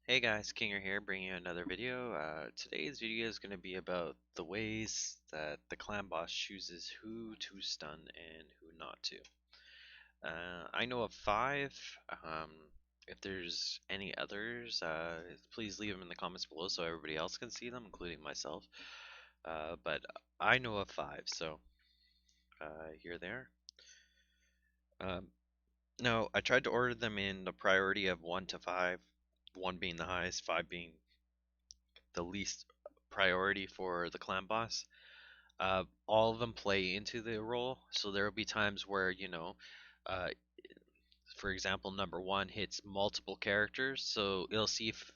Hey guys, Kinger here, bringing you another video. Today's video is going to be about the ways that the clan boss chooses who to stun and who not to. I know of five. Um, if there's any others, please leave them in the comments below so everybody else can see them, including myself. But I know of five, so here they are. Um, now, I tried to order them in the priority of 1 to 5, 1 being the highest, 5 being the least priority for the clan boss. All of them play into the role, so there will be times where uh, for example, number one hits multiple characters, so it'll see if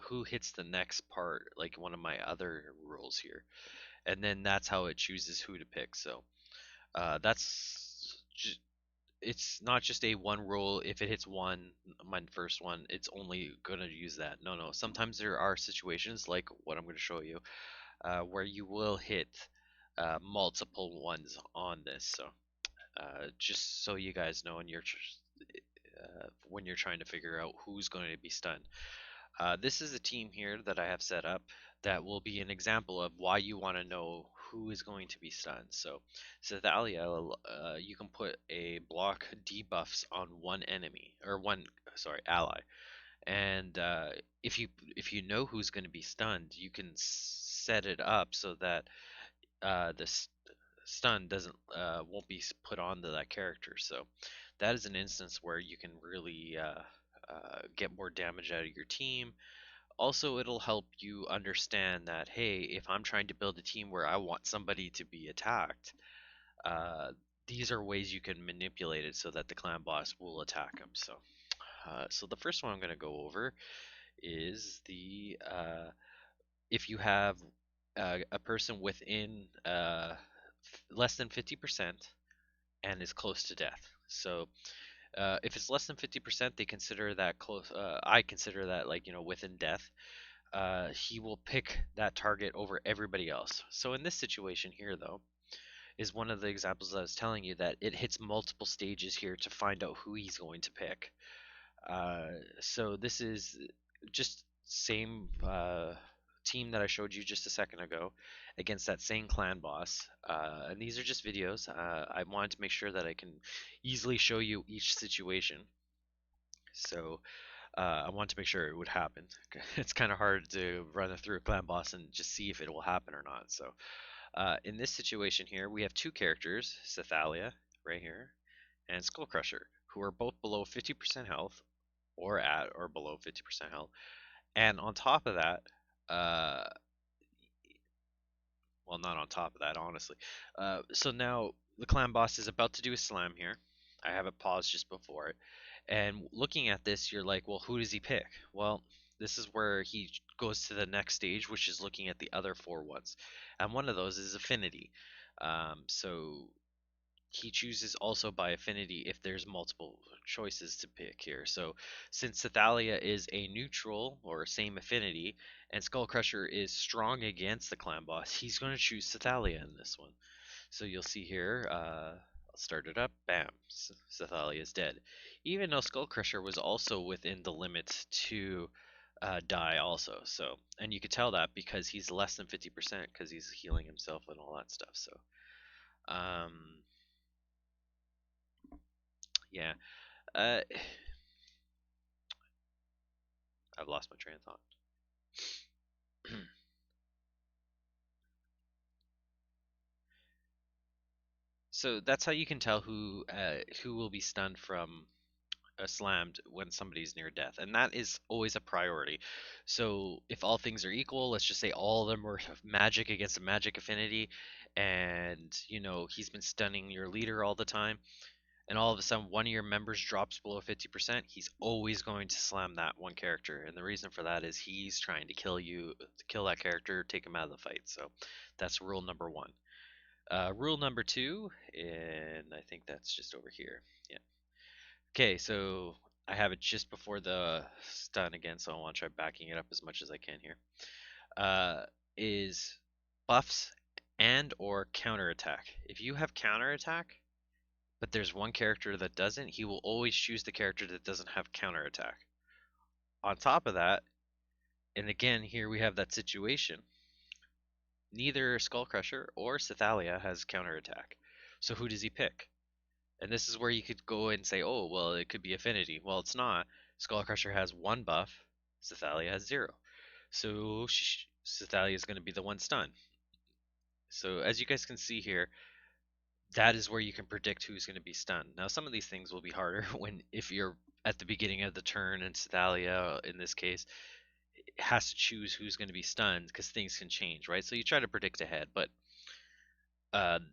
who hits the next part, like one of my other rules here, and then that's how it chooses who to pick. So that's it's not just a one rule. If it hits one, my first one, it's only gonna use that. No, no. Sometimes there are situations like what I'm gonna show you where you will hit multiple ones on this. So just so you guys know, and when you're trying to figure out who's going to be stunned. This is a team here that I have set up that will be an example of why you want to know who is going to be stunned. So, Sethalia, you can put a block debuffs on one enemy or one, sorry, ally, and if you know who's going to be stunned, you can set it up so that the stun doesn't won't be put onto that character. So that is an instance where you can really get more damage out of your team. Also, it'll help you understand that hey, if I'm trying to build a team where I want somebody to be attacked, uh, these are ways you can manipulate it so that the clan boss will attack them. So the first one I'm going to go over is the if you have a person within less than 50% and is close to death. So if it's less than 50%, they consider that close. I consider that like within death. He will pick that target over everybody else. So in this situation here, though, is one of the examples I was telling you that it hits multiple stages here to find out who he's going to pick. So this is just same team that I showed you just a second ago against that same clan boss. And these are just videos. I wanted to make sure that I can easily show you each situation. So I want to make sure it would happen. It's kind of hard to run through a clan boss and just see if it will happen or not. So in this situation here, we have two characters, Sethalia right here, and Skullcrusher, who are both below 50% health, or at or below 50% health. And on top of that, uh, well, not on top of that, honestly. So now the clan boss is about to do a slam here. I have it paused just before it. And looking at this, you're like, well, who does he pick? Well, this is where he goes to the next stage, which is looking at the other four ones. And one of those is affinity. So he chooses also by affinity if there's multiple choices to pick here. So since Sethalia is a neutral or same affinity and Skullcrusher is strong against the clan boss, he's going to choose Sethalia in this one. So you'll see here, I'll start it up, bam, Sethalia is dead. Even though Skullcrusher was also within the limits to die also. So, and you could tell that because he's less than 50% because he's healing himself and all that stuff. So, um, yeah. Uh, I've lost my train of thought. So that's how you can tell who will be stunned from slammed when somebody's near death, and that is always a priority. So if all things are equal, let's just say all of them were magic against a magic affinity, and he's been stunning your leader all the time, and all of a sudden one of your members drops below 50%, he's always going to slam that one character, and the reason for that is he's trying to kill you, to kill that character, take him out of the fight. So that's rule number one. Rule number two, and I think that's just over here. Yeah. Okay, so I have it just before the stun again, so I want to try backing it up as much as I can here. Uh, is buffs and or counterattack. If you have counterattack, but there's one character that doesn't, he will always choose the character that doesn't have counterattack. On top of that, And again, here we have that situation. Neither Skullcrusher or Cythalia has counterattack. So who does he pick? And this is where you could go and say, oh, well, it could be Affinity. Well, it's not. Skullcrusher has one buff, Cythalia has zero. So Cythalia is going to be the one stun. So as you guys can see here, that is where you can predict who's going to be stunned. Now, some of these things will be harder when if you're at the beginning of the turn and Cythalia, in this case, has to choose who's going to be stunned because things can change, right? So you try to predict ahead, but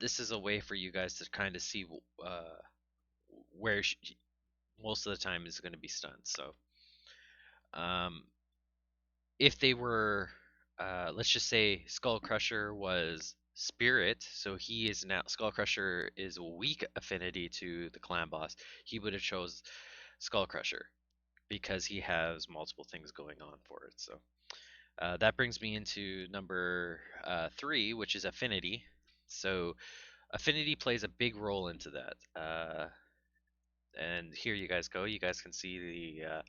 this is a way for you guys to kind of see where most of the time is going to be stunned. So um, if they were, let's just say Skullcrusher was Spirit, so he is now Skullcrusher is a weak affinity to the clan boss. He would have chose Skullcrusher because he has multiple things going on for it. So that brings me into number 3, which is affinity. So affinity plays a big role into that. And here you guys go. You guys can see the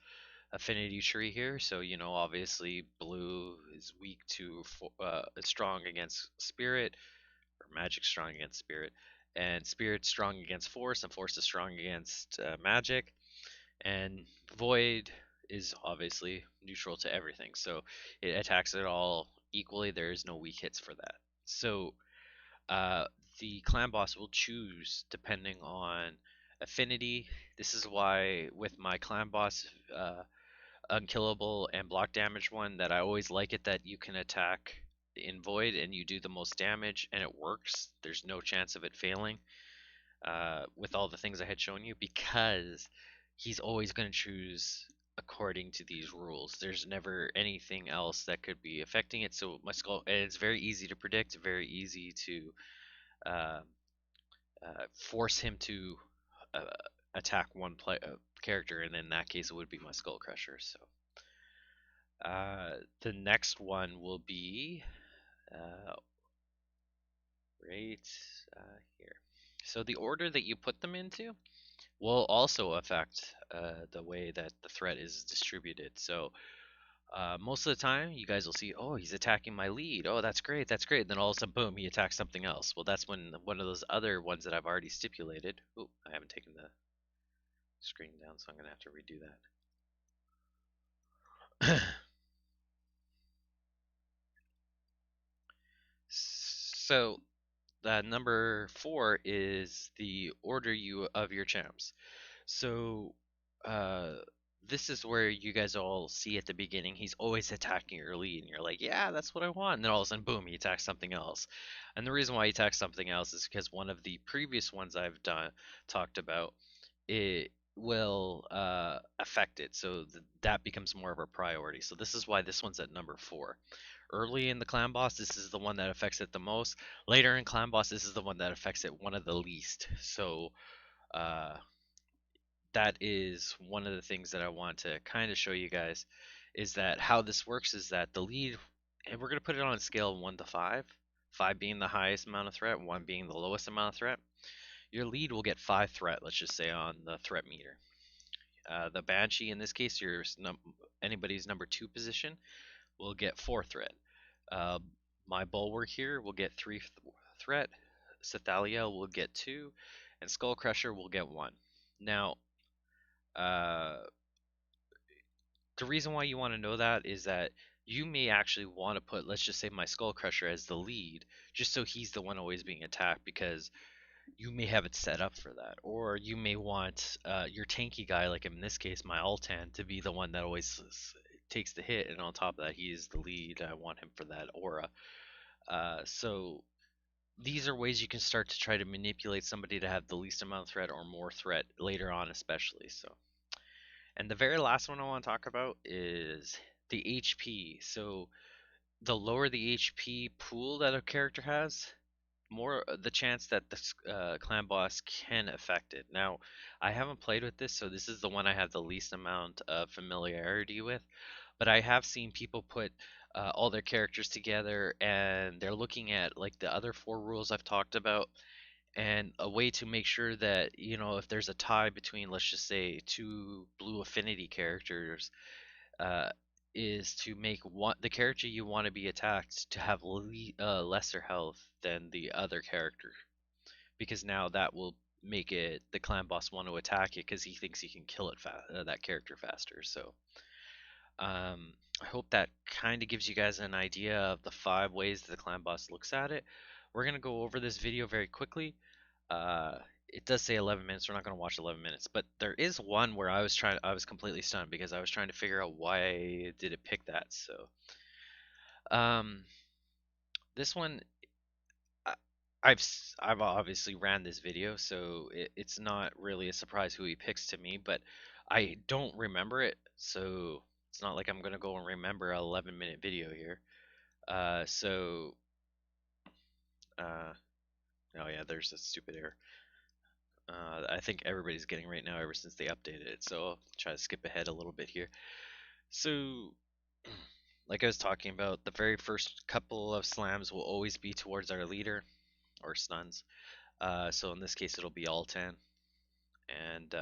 affinity tree here. So obviously blue is weak to strong against spirit, or magic strong against spirit, and spirit strong against force, and force is strong against magic, and void is obviously neutral to everything. So it attacks it all equally. There is no weak hits for that. So uh, the clan boss will choose depending on affinity. This is why with my clan boss unkillable and block damage one, that I always like it that you can attack in void and you do the most damage and it works. There's no chance of it failing with all the things I had shown you, because he's always going to choose according to these rules. There's never anything else that could be affecting it. So my skull, and it's very easy to predict, very easy to uh, force him to uh, attack one character, and in that case, it would be my Skull Crusher. So the next one will be uh, right here. So the order that you put them into will also affect the way that the threat is distributed. So most of the time, you guys will see, oh, he's attacking my lead. Oh, that's great, that's great. Then all of a sudden, boom, he attacks something else. Well, that's when one of those other ones that I've already stipulated. Oh, I haven't taken the screen down, so I'm gonna have to redo that. So number 4 is the order you of your champs. So uh, this is where you guys all see at the beginning, he's always attacking your lead, and you're like, yeah, that's what I want. And then all of a sudden, boom, he attacks something else. And the reason why he attacks something else is because one of the previous ones I've talked about, it will affect it. So that becomes more of a priority. So this is why this one's at number 4. Early in the clan boss, this is the one that affects it the most. Later in clan boss, this is the one that affects it one of the least. So uh, that is one of the things that I want to kind of show you guys, is that how this works is that the lead, and we're going to put it on a scale of 1 to 5, 5 being the highest amount of threat, 1 being the lowest amount of threat. Your lead will get 5 threat, let's just say, on the threat meter. The Banshee, in this case, anybody's number 2 position, will get 4 threat. Uh, my Bulwark here will get 3 threat. Cythalia will get 2, and Skullcrusher will get 1. Now, uh, the reason why you want to know that is that you may actually want to put, let's just say, my Skullcrusher as the lead, just so he's the one always being attacked, because you may have it set up for that. Or you may want your tanky guy, like in this case, my Altan, to be the one that always takes the hit, and on top of that, he is the lead. I want him for that aura. So these are ways you can start to try to manipulate somebody to have the least amount of threat or more threat later on, especially. So, and the very last one I want to talk about is the HP. So the lower the HP pool that a character has, more the chance that the clan boss can affect it. Now, I haven't played with this, so this is the one I have the least amount of familiarity with. But I have seen people put all their characters together, and they're looking at like the other 4 rules I've talked about, and a way to make sure that if there's a tie between, let's just say, 2 blue affinity characters, uh, is to make the character you want to be attacked to have lesser health than the other character, because now that will make it the clan boss want to attack it because he thinks he can kill that character faster. So I hope that kind of gives you guys an idea of the 5 ways that the clan boss looks at it. We're gonna go over this video very quickly. It does say 11 minutes. We're not gonna watch 11 minutes, but there is one where I was completely stunned because I was trying to figure out why did it pick that. So um, this one I- I've obviously ran this video, so it's not really a surprise who he picks to me, but I don't remember it, so it's not like I'm gonna go and remember a 11-minute video here. So uh, oh yeah, there's a stupid error. I think everybody's getting right now ever since they updated it, so I'll try to skip ahead a little bit here. So, like I was talking about, the very first couple of slams will always be towards our leader or stuns. So in this case, it'll be Altan. And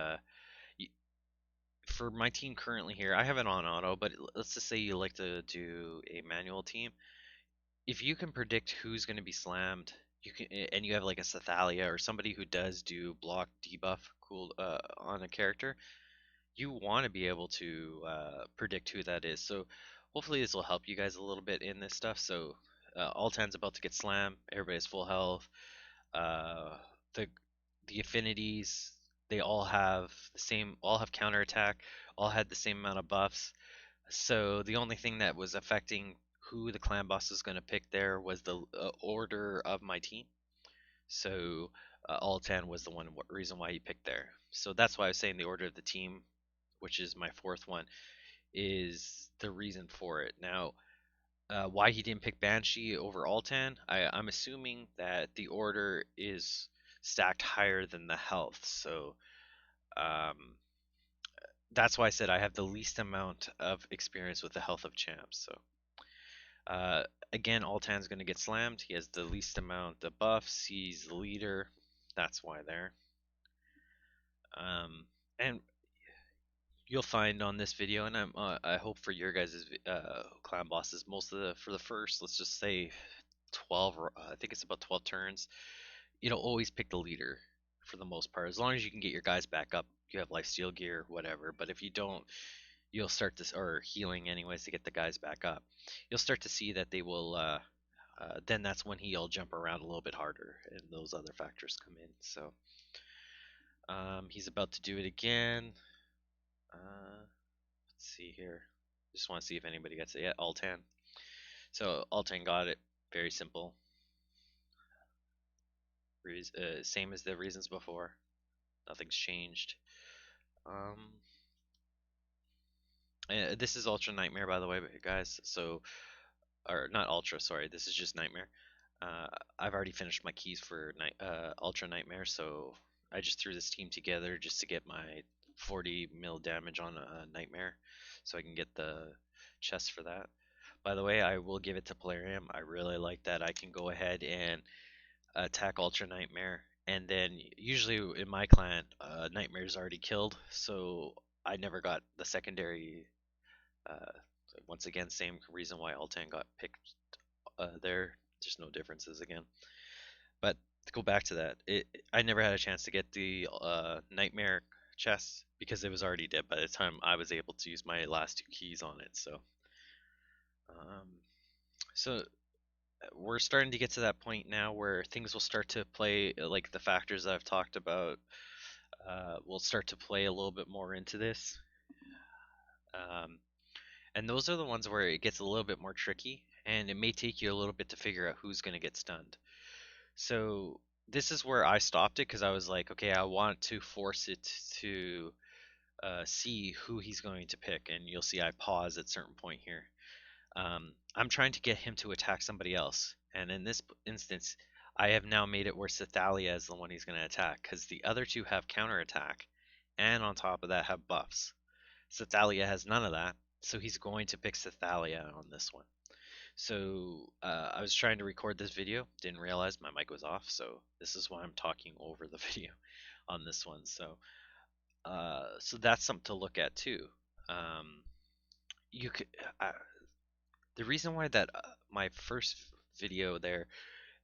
for my team currently here, I have it on auto, but let's just say you like to do a manual team. If you can predict who's going to be slammed, you can, and you have like a Sathalia or somebody who does do block debuff cool on a character, you want to be able to predict who that is. So hopefully this will help you guys a little bit in this stuff. So Altan's about to get slammed. Everybody's full health. Uh, the the affinities, they all have counterattack, all had the same amount of buffs. So the only thing that was affecting who the clan boss was going to pick there was the order of my team. So Altan was the one reason why he picked there. So that's why I was saying the order of the team, which is my fourth one, is the reason for it. Now, why he didn't pick Banshee over Altan, I'm assuming that the order is stacked higher than the health. So um, that's why I said I have the least amount of experience with the health of champs. So uh, again, Altan's going to get slammed. He has the least amount of buffs. He's the leader. That's why there. And you'll find on this video, and I hope for your guys' clan bosses, most of the for the first, let's just say 12, I think it's about 12 turns, always pick the leader for the most part. As long as you can get your guys back up, you have lifesteal gear, whatever. But if you don't, you'll start to, or healing anyways to get the guys back up. You'll start to see that they will. Then that's when he'll jump around a little bit harder, and those other factors come in. So he's about to do it again. Let's see here. Just want to see if anybody gets it. Yeah, Altan. So Altan got it. Very simple. Same as the reasons before. Nothing's changed. Um, this is Ultra Nightmare, by the way, guys. So, or not Ultra, sorry. This is just Nightmare. Uh, I've already finished my keys for Ultra Nightmare, so I just threw this team together just to get my 40 mil damage on a Nightmare, so I can get the chest for that. By the way, I will give it to Polarium. I really like that I can go ahead and attack Ultra Nightmare, and then usually in my clan, Nightmare's already killed, so I never got the secondary. Uh, Once again, same reason why Altan got picked there. Just no differences again. But to go back to that, I never had a chance to get the Nightmare chest because it was already dead by the time I was able to use my last 2 keys on it. Um, so we're starting to get to that point now where things will start to play, like the factors that I've talked about will start to play a little bit more into this. Um, and those are the ones where it gets a little bit more tricky, and it may take you a little bit to figure out who's going to get stunned. So this is where I stopped it because I was like, okay, I want to force it to see who he's going to pick, and you'll see I pause at certain point here. I'm trying to get him to attack somebody else, and in this instance, I have now made it where Sathalia is the one he's going to attack because the other two have counterattack, and on top of that have buffs. Sathalia has none of that, so he's going to pick Sathalia on this one. So I was trying to record this video, didn't realize my mic was off, so this is why I'm talking over the video on this one. So that's something to look at too. Um, you could. Uh, the reason why that my first video there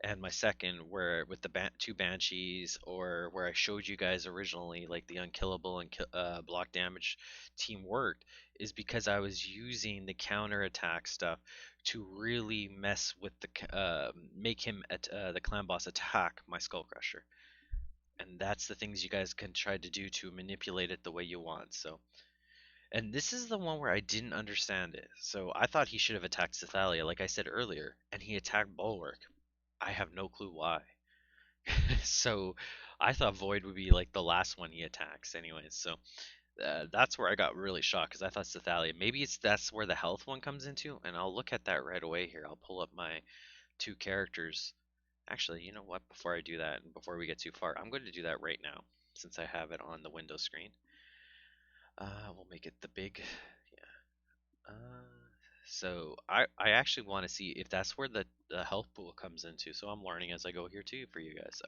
and my second where with the two banshees, or where I showed you guys originally like the unkillable and block damage team worked, is because I was using the counter attack stuff to really mess with make him at the clan boss attack my skull crusher, and that's the things you guys can try to do to manipulate it the way you want. So, and this is the one where I didn't understand it. So I thought he should have attacked Cythalia like I said earlier, and he attacked Bulwark. I have no clue why. So I thought Void would be like the last one he attacks, anyways. So that's where I got really shocked because I thought Cythalia. Maybe that's where the health one comes into, and I'll look at that right away here. I'll pull up my two characters. Actually, you know what? Before I do that, and before we get too far, I'm going to do that right now since I have it on the window screen. We'll make it the big. Yeah. So I actually want to see if that's where the health pool comes into. So I'm learning as I go here too for you guys.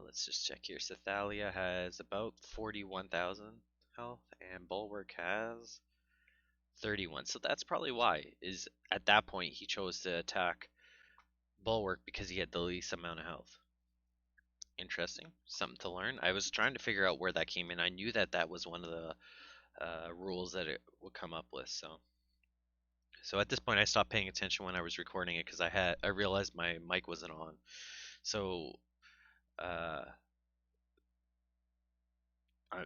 Let's just check here. Cythalia has about 41,000 health, and Bulwark has 31. So that's probably why. Is at that point he chose to attack Bulwark because he had the least amount of health. Interesting. Something to learn. I was trying to figure out where that came in. I knew that that was one of the rules that it would come up with. So at this point, I stopped paying attention when I was recording it because I realized my mic wasn't on. So uh,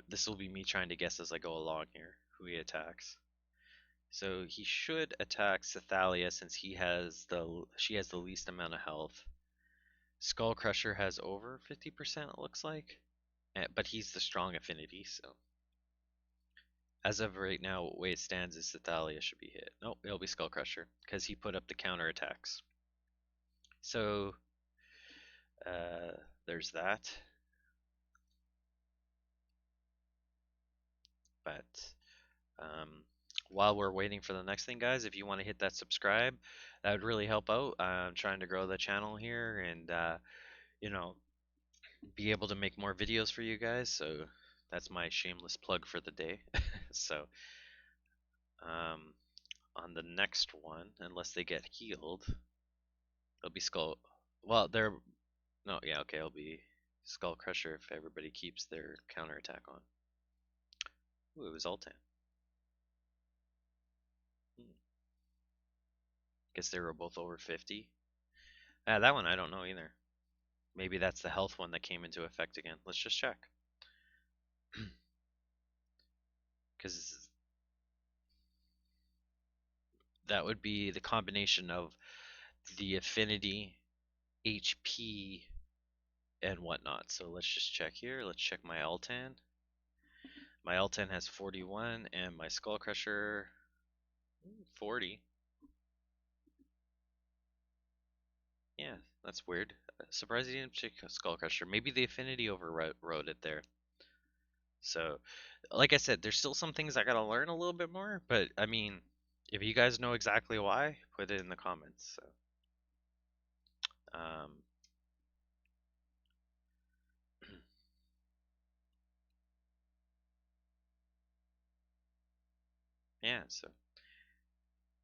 this will be me trying to guess as I go along here who he attacks. So he should attack Cythalia since she has the least amount of health. Skull Crusher has over 50%, it looks like, but he's the strong affinity. So as of right now, the way it stands is Cythalia should be hit. Nope, it'll be Skull Crusher because he put up the counter attacks. So uh, there's that. But um, while we're waiting for the next thing, guys, if you want to hit that subscribe, that would really help out. I'm trying to grow the channel here and, you know, be able to make more videos for you guys. So that's my shameless plug for the day. So um, on the next one, unless they get healed, it'll be Skull. Well, they're. No, yeah, okay, it'll be Skull Crusher if everybody keeps their counter attack on. Ooh, it was Altan. Hmm. Guess they were both over 50. That one I don't know either. Maybe that's the health one that came into effect again. Let's just check. Because that would be the combination of the affinity, HP, and whatnot. So let's just check here. Let's check my Altan. My Altan has 41, and my Skull Crusher 40. Yeah, that's weird. Surprised he didn't check Skull Crusher. Maybe the affinity overrode it there. So, like I said, there's still some things I gotta learn a little bit more, but I mean, if you guys know exactly why, put it in the comments. So, um, yeah, so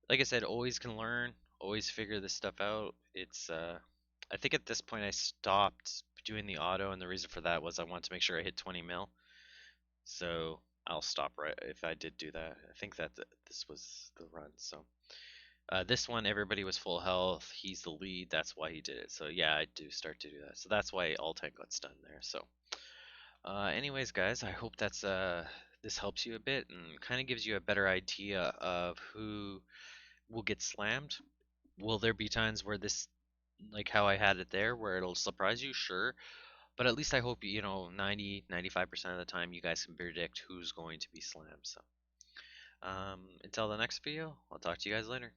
like I said, always can learn, always figure this stuff out. I think at this point I stopped doing the auto, and the reason for that was I wanted to make sure I hit 20 mil. So I'll stop right if I did do that. I think that this was the run. So this one, everybody was full health. He's the lead. That's why he did it. So yeah, I do start to do that. So that's why Altan got stunned there. So anyways, guys, I hope this helps you a bit and kind of gives you a better idea of who will get slammed. Will there be times where this, like how I had it there, where it'll surprise you? Sure. But at least I hope, 90-95% of the time you guys can predict who's going to be slammed. So until the next video, I'll talk to you guys later.